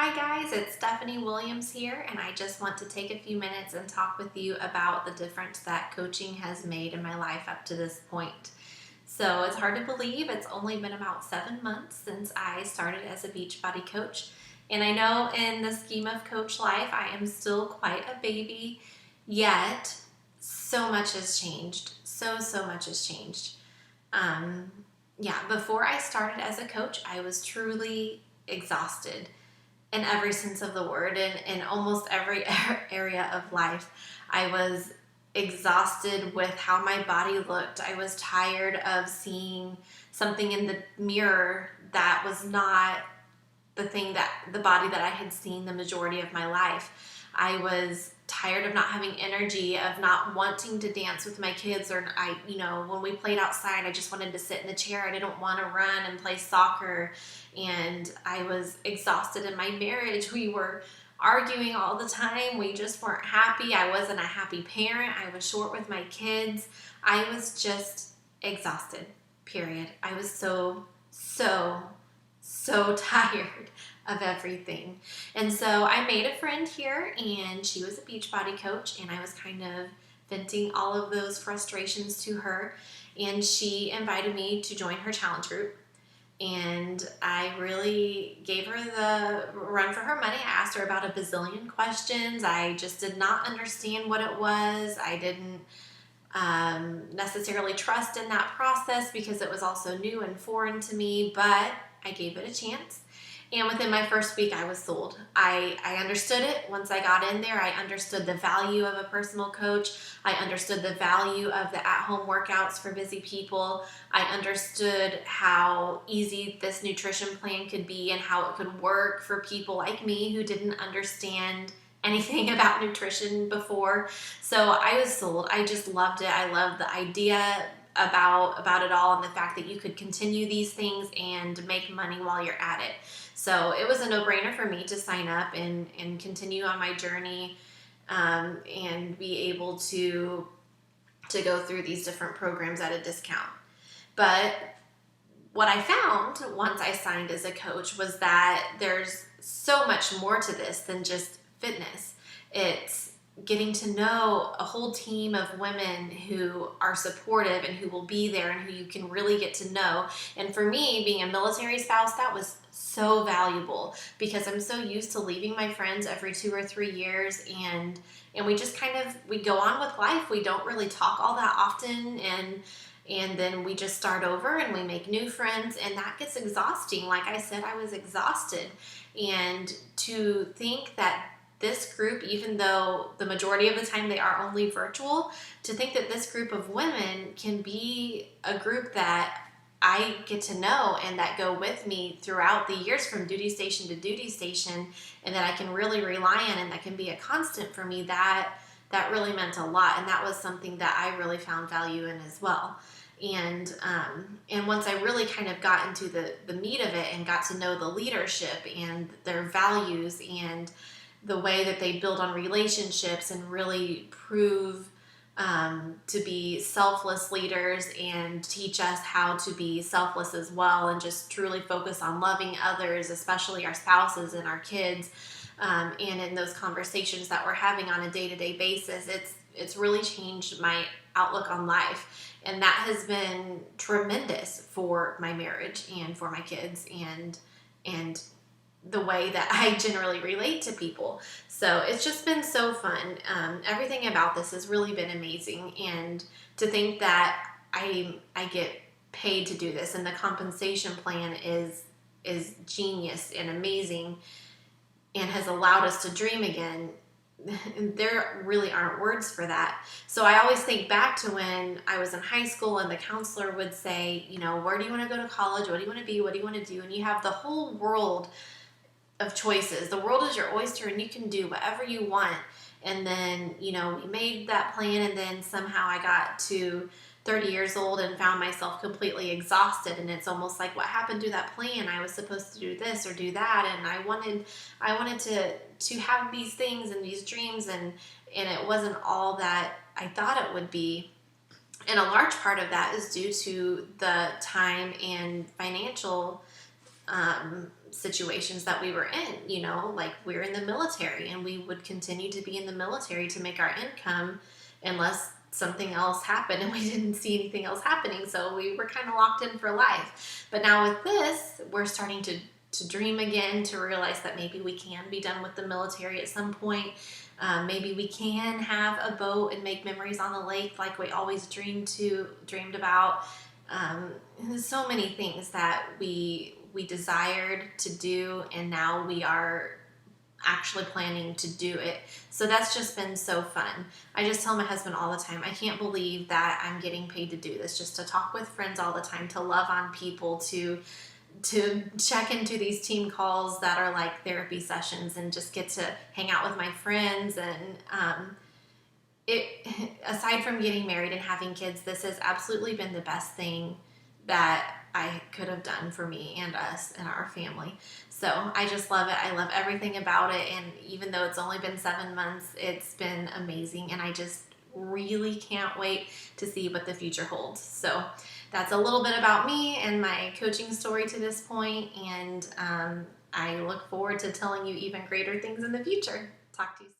Hi guys, it's Stephanie Williams here, and I just want to take a few minutes and talk with you about the difference that coaching has made in my life up to this point. So it's hard to believe it's only been about 7 months since I started as a Beachbody coach. And I know in the scheme of coach life, I am still quite a baby, yet so much has changed. So much has changed. Um, Before I started as a coach, I was truly exhausted in every sense of the word, in almost every area of life. I was exhausted with how my body looked. I was tired of seeing something in the mirror that was not the body that I had seen the majority of my life. I was tired of not having energy, of not wanting to dance with my kids, or when we played outside, I just wanted to sit in the chair. I didn't want to run and play soccer. And I was exhausted in my marriage. We were arguing all the time. We just weren't happy. I wasn't a happy parent. I was short with my kids. I was just exhausted, period. I was so tired of everything. And so I made a friend here, and she was a Beachbody coach, and I was kind of venting all of those frustrations to her. And she invited me to join her challenge group. And I really gave her the run for her money. I asked her about a bazillion questions. I just did not understand what it was. I didn't necessarily trust in that process because it was also new and foreign to me, but I gave it a chance. And within my first week, I was sold. I understood it. Once I got in there, I understood the value of a personal coach. I understood the value of the at-home workouts for busy people. I understood how easy this nutrition plan could be and how it could work for people like me who didn't understand anything about nutrition before. So I was sold. I just loved it. I loved the idea about it all, and the fact that you could continue these things and make money while you're at it. So it was a no-brainer for me to sign up and continue on my journey, and be able to go through these different programs at a discount. But what I found once I signed as a coach was that there's so much more to this than just fitness. It's getting to know a whole team of women who are supportive and who will be there and who you can really get to know. And for me, being a military spouse, that was so valuable because I'm so used to leaving my friends every 2 or 3 years, and we just we go on with life. We don't really talk all that often, and then we just start over and we make new friends, and that gets exhausting. Like I said, I was exhausted. And to think that this group, even though the majority of the time they are only virtual, to think that this group of women can be a group that I get to know and that go with me throughout the years from duty station to duty station, and that I can really rely on and that can be a constant for me, that really meant a lot. And that was something that I really found value in as well. And once I really kind of got into the meat of it and got to know the leadership and their values and the way that they build on relationships and really prove to be selfless leaders and teach us how to be selfless as well, and just truly focus on loving others, especially our spouses and our kids, and in those conversations that we're having on a day-to-day basis, it's really changed my outlook on life. And that has been tremendous for my marriage and for my kids and the way that I generally relate to people. So it's just been so fun. Everything about this has really been amazing. And to think that I get paid to do this, and the compensation plan is genius and amazing and has allowed us to dream again. There really aren't words for that. So I always think back to when I was in high school and the counselor would say, where do you want to go to college? What do you want to be? What do you want to do? And you have the whole world of choices. The world is your oyster and you can do whatever you want. And then, we made that plan, and then somehow I got to 30 years old and found myself completely exhausted. And it's almost like, what happened to that plan? I was supposed to do this or do that, and I wanted to have these things and these dreams, and it wasn't all that I thought it would be. And a large part of that is due to the time and financial situations that we were in, like we're in the military and we would continue to be in the military to make our income unless something else happened and we didn't see anything else happening. So we were kind of locked in for life. But now with this, we're starting to dream again, to realize that maybe we can be done with the military at some point. Maybe we can have a boat and make memories on the lake like we always dreamed about. There's so many things that we desired to do, and now we are actually planning to do it. So that's just been so fun. I just tell my husband all the time, I can't believe that I'm getting paid to do this, just to talk with friends all the time, to love on people, to check into these team calls that are like therapy sessions, and just get to hang out with my friends. And it, aside from getting married and having kids, this has absolutely been the best thing that I could have done for me and us and our family. So I just love it. I love everything about it. And even though it's only been 7 months, it's been amazing. And I just really can't wait to see what the future holds. So that's a little bit about me and my coaching story to this point. And I look forward to telling you even greater things in the future. Talk to you soon.